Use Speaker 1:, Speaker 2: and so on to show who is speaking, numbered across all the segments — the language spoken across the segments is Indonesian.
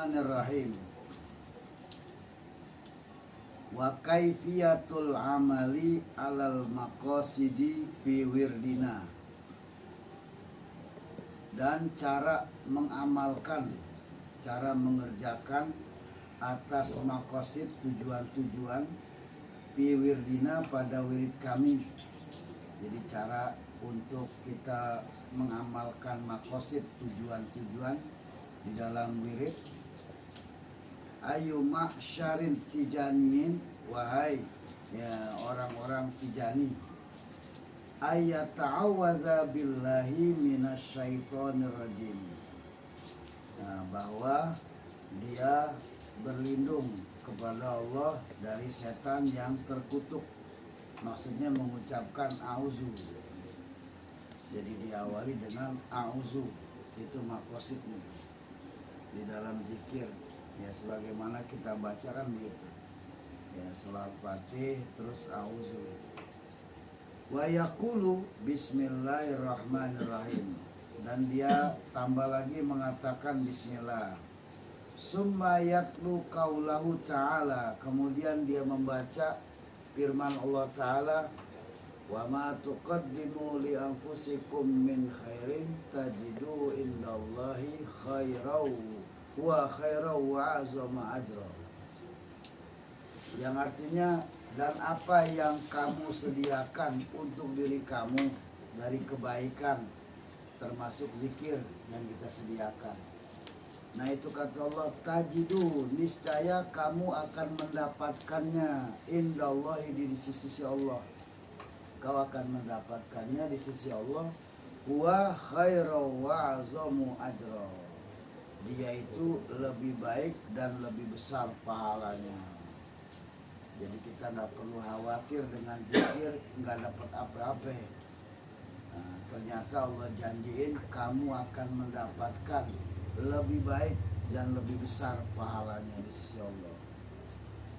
Speaker 1: Bismillahirrahmanirrahim. Wa kaifiyatul amali alal maqasidi fi wirdina. Dan cara mengamalkan, cara mengerjakan atas maqasid, tujuan-tujuan, fi wirdina, pada wirid kami. Jadi cara untuk kita mengamalkan maqasid, tujuan-tujuan di dalam wirid. Ayu ma'syarin tijaniin, wahai ya orang-orang tijani, ayata'awadza billahi minasyaitonir rajim. Nah, bahwa dia berlindung kepada Allah dari setan yang terkutuk. Maksudnya mengucapkan auzu. Jadi diawali dengan auzu, itu maqasidnya di dalam zikir. Ya sebagaimana kita bacakan begitu. Ya selawat Fatih terus auzu. Wa yaqulu bismillahirrahmanirrahim. Dan dia tambah lagi mengatakan bismillah. Summa yatlu qaulahu ta'ala. Kemudian dia membaca firman Allah Ta'ala, wa ma tuqaddimu li anfusikum min khairin tajidu indallahi khairau wa khairau wa azama ajra. Yang artinya, dan apa yang kamu sediakan untuk diri kamu dari kebaikan, termasuk zikir yang kita sediakan. Nah itu kata Allah, tajidu, niscaya kamu akan mendapatkannya indallahi, di sisi Allah. Kau akan mendapatkannya di sisi Allah. Wa khairau wa azamu ajra. Dia itu lebih baik dan lebih besar pahalanya. Jadi kita nggak perlu khawatir dengan zikir nggak dapat apa-apa. Nah, ternyata Allah janjiin kamu akan mendapatkan lebih baik dan lebih besar pahalanya di sisi Allah.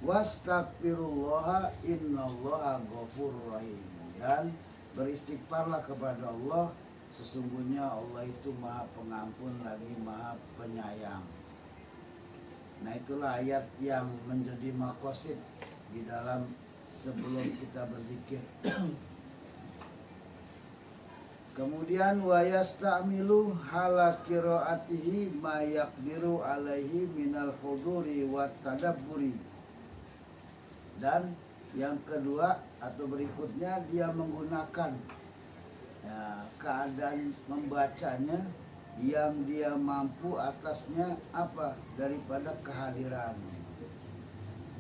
Speaker 1: Wastaghfirullaha innallaha ghafurur rahim. Dan beristighfarlah kepada Allah, sesungguhnya Allah itu maha pengampun lagi maha penyayang. Nah itulah ayat yang menjadi maqasid di dalam sebelum kita berzikir. Kemudian wa yasta'milu hala qiraatihi ma yaqdiru alaihi minal huduri wat tadabburi. Dan yang kedua atau berikutnya, dia menggunakan ya, keadaan membacanya yang dia mampu atasnya apa daripada kehadiran.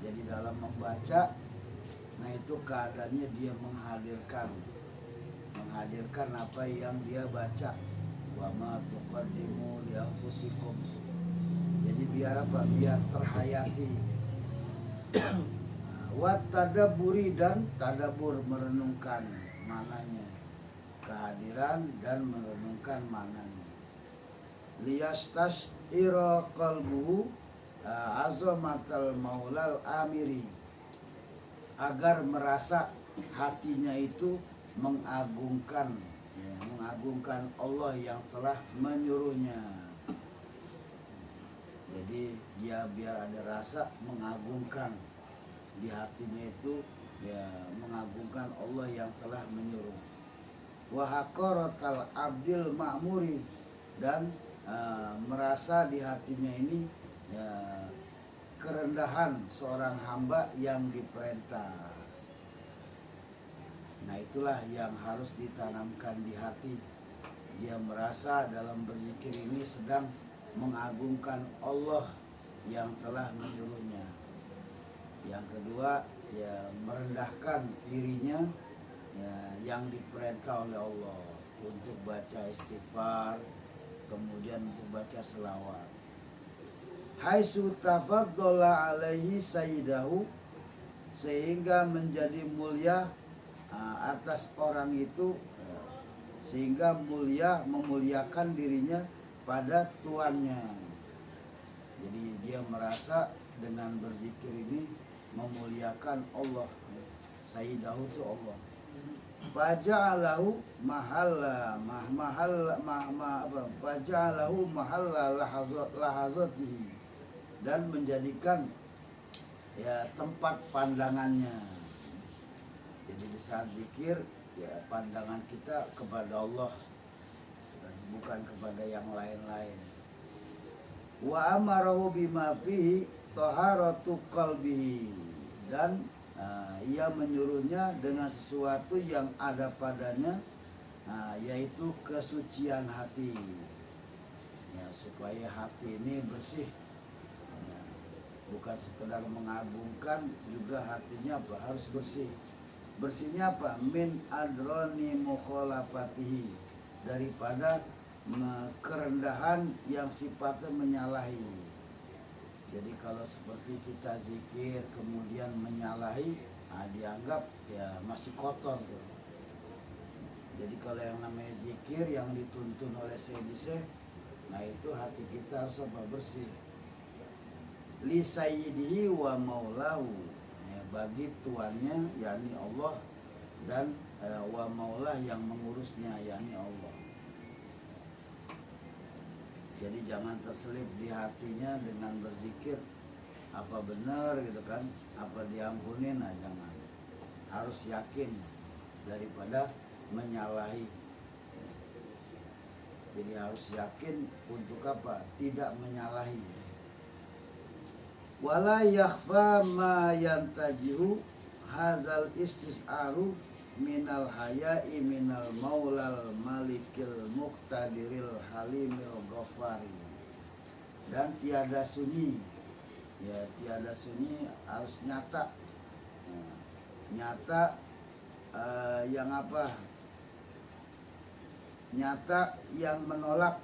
Speaker 1: Jadi dalam membaca, nah itu keadaannya dia menghadirkan apa yang dia baca. Wa ma tuqaddimu li anfusikum. Jadi biar apa? Biar terhayati. Wa tadabburi, dan tadabbur, merenungkan mananya, kehadiran dan merenungkan mananya. Liyastashira qalbuhu azamatal maulal amiri. Agar merasa hatinya itu mengagungkan Allah yang telah menyuruhnya. Jadi dia biar ada rasa mengagungkan di hatinya itu, ya mengagungkan Allah yang telah menyuruh. Wa haqaratal abdil ma'muri, dan merasa di hatinya ini ya kerendahan seorang hamba yang diperintah. Nah itulah yang harus ditanamkan di hati. Dia merasa dalam berzikir ini sedang mengagungkan Allah yang telah menyuruhnya. Yang kedua, ya merendahkan dirinya ya, yang diperintah oleh Allah untuk baca istighfar, kemudian untuk baca selawat. Haitsu tafaddala alaihi sayyidahu, sehingga menjadi mulia atas orang itu, sehingga mulia, memuliakan dirinya pada tuannya. Jadi dia merasa dengan berzikir ini memuliakan Allah. Sayyidahu itu Allah. Faja'alahu mahalla faja'alahu mahalla lahazatihi. dan menjadikan ya tempat pandangannya. Jadi di saat zikir ya pandangan kita kepada Allah dan bukan kepada yang lain-lain. Wa amarahu bima fihi taharatu qalbihi, dan ia menyuruhnya dengan sesuatu yang ada padanya, yaitu kesucian hati ya, supaya hati ini bersih ya, bukan sekedar mengagungkan, juga hatinya apa harus bersih. Bersihnya apa? Min adroni mukhalafatihi, daripada kerendahan yang sifatnya menyalahi. Jadi kalau seperti kita zikir kemudian menyalahi, dianggap ya masih kotor tuh. Jadi kalau yang namanya zikir yang dituntun oleh Sayyidise, nah itu hati kita harus apa? Bersih. Li sayyidihi wa maulahu, ya, bagi tuannya yakni Allah, dan wa maulah yang mengurusnya yakni Allah. Jadi jangan terselip di hatinya dengan berzikir apa benar gitu kan, apa diampunin, nah jangan. Harus yakin daripada menyalahi. Jadi harus yakin untuk apa? Tidak menyalahi. Wala yakhfa ma yantajihu hadzal istis'aru minal haya'i minal maulal malikil muqtadiril halimil ghafari. Dan tiada sunyi, ya tiada sunyi, harus nyata. Nyata yang apa? Nyata yang menolak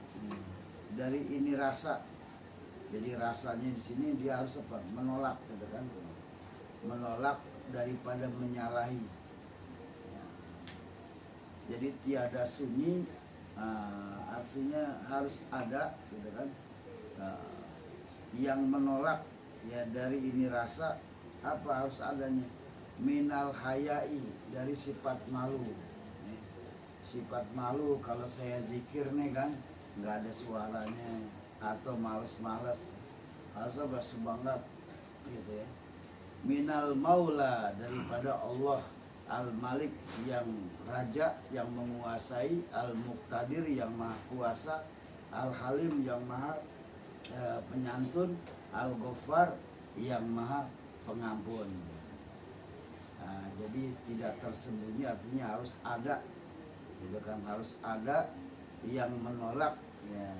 Speaker 1: dari ini rasa. Jadi rasanya di sini dia harus apa? Menolak, gitu kan? Menolak daripada menyalahi. Jadi tiada sunyi, artinya harus ada, gitu kan? Yang menolak ya dari ini rasa, apa harus adanya? Minal hayai, dari sifat malu. Sifat malu kalau saya zikir nih kan, nggak ada suaranya atau males-males, harus apa? Semangat, gitu ya. Minal maula, daripada Allah Al-Malik yang raja, yang menguasai, Al-Muqtadir yang maha kuasa, Al-Halim yang maha penyantun, Al-Ghaffar yang maha pengampun. Jadi tidak tersembunyi, artinya harus ada, gitu kan? Harus ada yang menolak ya,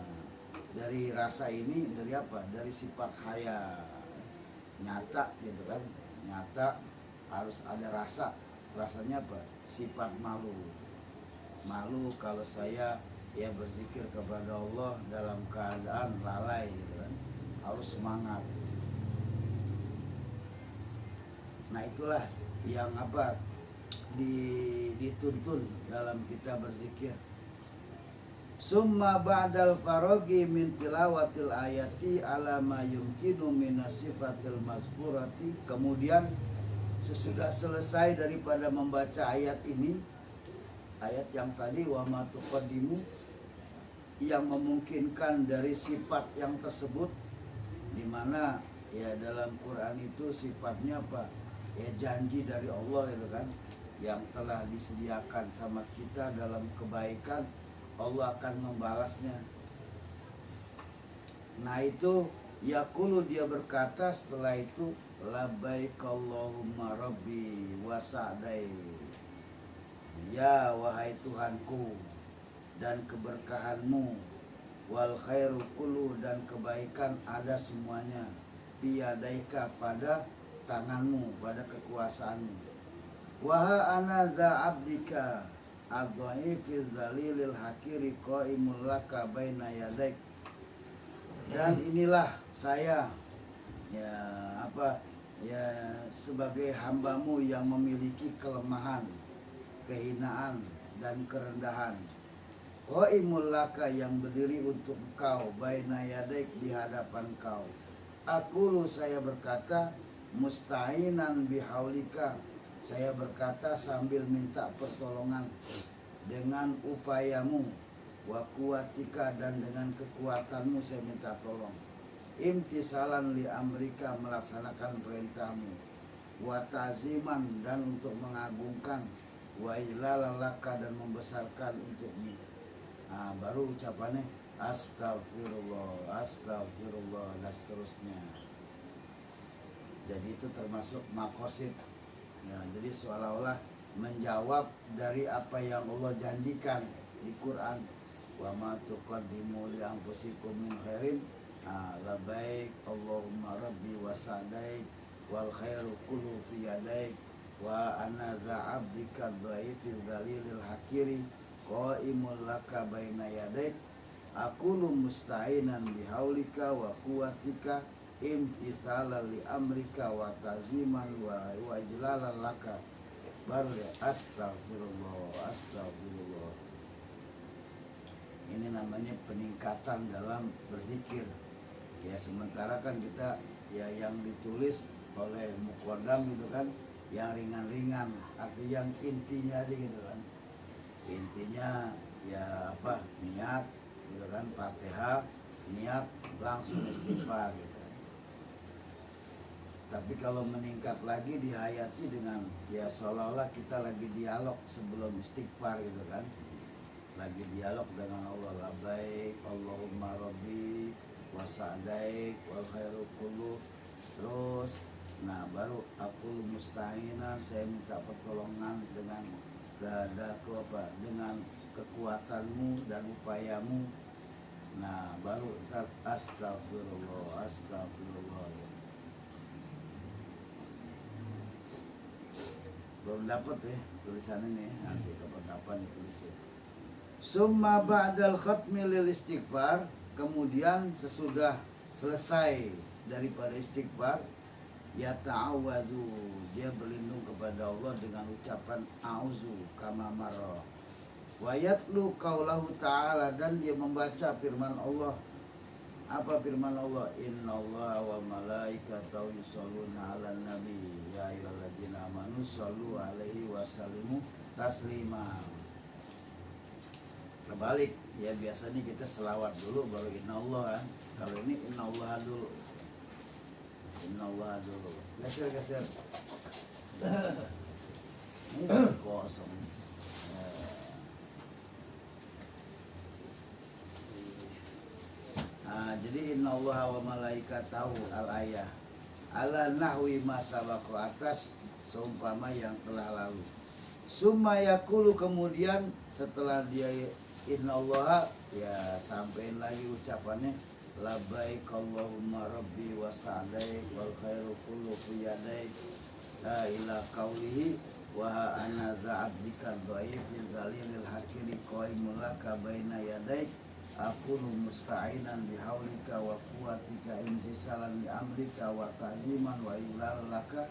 Speaker 1: dari rasa ini, dari apa? Dari sifat haya, nyata, gitu kan? Nyata harus ada rasa. Rasanya apa? Sifat malu. Malu kalau saya ya berzikir kepada Allah dalam keadaan lalai, gitu kan? Harus semangat. Nah itulah yang apa? Dituntun dalam kita berzikir. Summa ba'dal farogi min tilawatil ayati ala ma yumkinu minas sifatil mazkurati. Kemudian sesudah selesai daripada membaca ayat ini, ayat yang tadi wa ma tuqaddimu, yang memungkinkan dari sifat yang tersebut, di mana ya dalam Quran itu sifatnya apa? Ya janji dari Allah, itu kan, yang telah disediakan sama kita dalam kebaikan, Allah akan membalasnya. Nah itu yaqulu, dia berkata setelah itu, labbaik Allahumma rabbi wa sa'dai, ya wahai Tuhanku dan keberkahanmu, wal khairu kullu, dan kebaikan ada semuanya, biyadaika, pada tanganmu, pada kekuasaanmu. Waha ana dha abdika adhaifiz zalilil hakiri qaimul laka baina yadaik. Dan inilah saya ya apa ya sebagai hambamu yang memiliki kelemahan, kehinaan dan kerendahan. Qaimul laka, yang berdiri untuk engkau, baina yadaik, di hadapan kau. Aku saya berkata, musta'inan bihaulika, saya berkata sambil minta pertolongan dengan upayamu, wa kuwatika, dan dengan kekuatanmu saya minta tolong. imtisalan li amrika, melaksanakan perintahmu, wa ta'ziman, dan untuk mengagungkan, wa ilalalaka, dan membesarkan untukmu. Nah, baru ucapannya astagfirullah, astagfirullah, dan seterusnya. Jadi itu termasuk maqasid ya, jadi seolah-olah menjawab dari apa yang Allah janjikan di Quran. Wa ma tuqaddimu li anfusikum min khairin labaik Allahumma rabbi wa sa'daik wal khairu kullu fi yadaik wa ana za'abdika dhaifil dalilil hakiri qaimul laka baina yadaik aqulu musta'inan bihaulika wa quwwatika imtithalan li amrika wa taziman wa ijlalan laka. Baru ya astagfirullah, astagfirullah. Ini namanya peningkatan dalam berzikir ya. Sementara kan kita ya yang ditulis oleh muqaddam gitu kan, yang ringan-ringan, artinya yang intinya aja gitu kan. Intinya ya apa, niat gitu kan, Fatihah, niat, langsung istighfar gitu. Tapi kalau meningkat lagi dihayati dengan ya seolah-olah kita lagi dialog sebelum istighfar gitu kan. Lagi dialog dengan Allah, labaik Allahumma rabbi wa sa'daik wal khairu kullu. Terus nah baru aku musta'inan, saya minta pertolongan dengan kehendakku apa, dengan kekuatanmu dan upayamu. Nah baru astagfirullah, astagfirullah. Belum dapat ya tulisan ini, nanti kapan-kapan ditulis. Summa ba'dal khatmi lil istighfar, kemudian sesudah selesai daripada istighfar, ya ta'awwadhu, dia berlindung kepada Allah dengan ucapan auzu kama marra. Wa yatlu qaulahu ta'ala, dan dia membaca firman Allah. Apa firman Allah? Innallaha wa malaikatahu yusholluna 'alan nabi ya ayyuhalladzina amanu shollu 'alaihi wa sallimu taslima. Kebalik ya, biasanya kita selawat dulu baru innallah kan. Kalau ini innallah dulu. Innallah dulu. Geser. Ini masih kosong. Jadi innallaha wa malaikatahu al-ayah ala nahwi ma sabaqa, atas seumpama yang telah lalu. Summa yaqulu, kemudian setelah dia innallaha ya sampein lagi ucapannya labbaik Allahumma rabbi wa sa'daik wal khairu kullu fi yadaik ila qaulihi wa ana za'abdika dhaif lil dalilil hakiri qaimul laka baina yadaik aku musta'inan bihaulika wa quwwatika imtisalan li amrika wa ta'ziman wa ilalaka.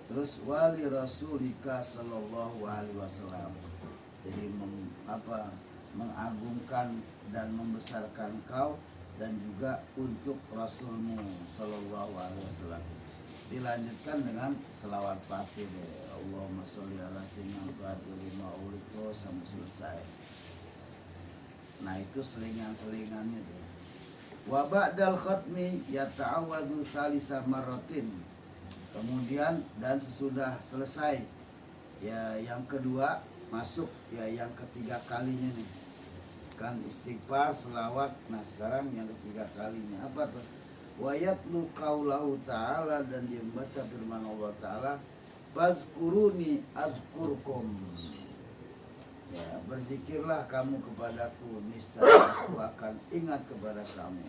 Speaker 1: Terus wali rasulika sallallahu alaihi wasallam, jadi mengagungkan dan membesarkan kau, dan juga untuk rasulmu sallallahu alaihi wasallam. Dilanjutkan dengan selawat fatih, Allahumma sholli ala sayyidina Muhammad sampai selesai. Nah itu selingan-selingannya tuh. Wa ba'dal khatmi yata'awwadhu tsalisa marratin. Kemudian dan sesudah selesai ya yang kedua masuk ya yang ketiga kalinya nih. Kan istighfar, selawat. Nah sekarang yang ketiga kalinya apa tuh? Wa yatlu qaulahu ta'ala, dan dia membaca firman Allah Ta'ala, fazkuruni azkurkum. Ya, berzikirlah kamu kepadaku, niscaya aku akan ingat kepada kamu.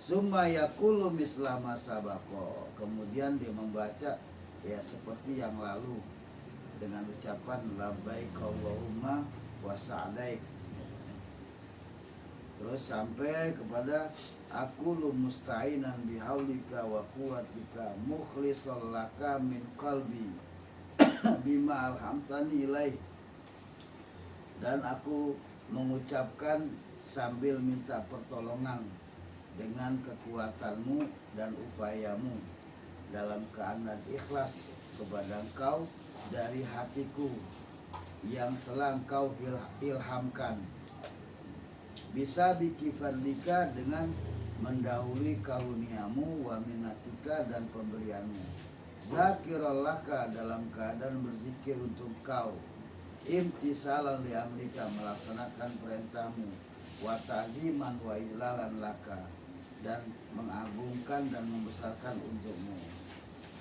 Speaker 1: Summa yaqulu misla ma sabaqa, kemudian dia membaca ya seperti yang lalu dengan ucapan labbaik Allahumma wa sa'daik. Terus sampai kepada aku musta'inan bihaulika wa quwwatika mukhlishan laka min qalbi bima alhamtani ilaih. Dan aku mengucapkan sambil minta pertolongan dengan kekuatanmu dan upayamu dalam keadaan ikhlas kepada engkau dari hatiku yang telah engkau ilhamkan. Bisa bikifadlika, dengan mendahului karuniamu wa minatika dan pemberianmu. Zakirallaka dalam keadaan berzikir untuk kau, imtisalan li amrika melaksanakan perintahmu, wa ta'ziman wa ijlalan laka dan mengagungkan dan membesarkan untukmu.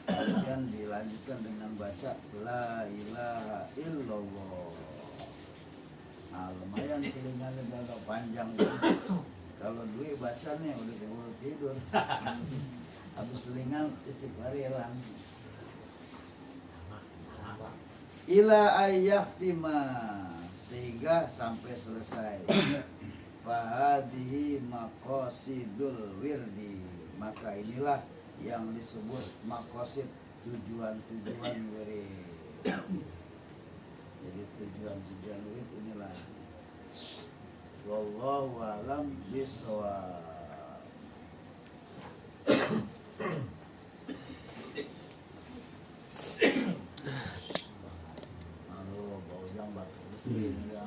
Speaker 1: Kemudian dilanjutkan dengan baca la ilaha illallah. Nah, lumayan selingannya agak panjang. Kalau Dwi bacanya udah keburu tidur. Habis selingan istighfar hilang. Ila ayyahtima sehingga sampai selesai. Fahadihi maqasidul wirdi, maka inilah yang disebut maqasid, tujuan-tujuan wirid. Jadi tujuan-tujuan wirid inilah. Wallahu a'lam bishawab. Aduh, bau jang batu mesin ya.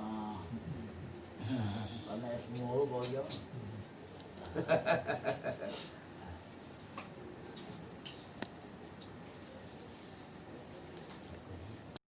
Speaker 1: Karena es mulu bau jang.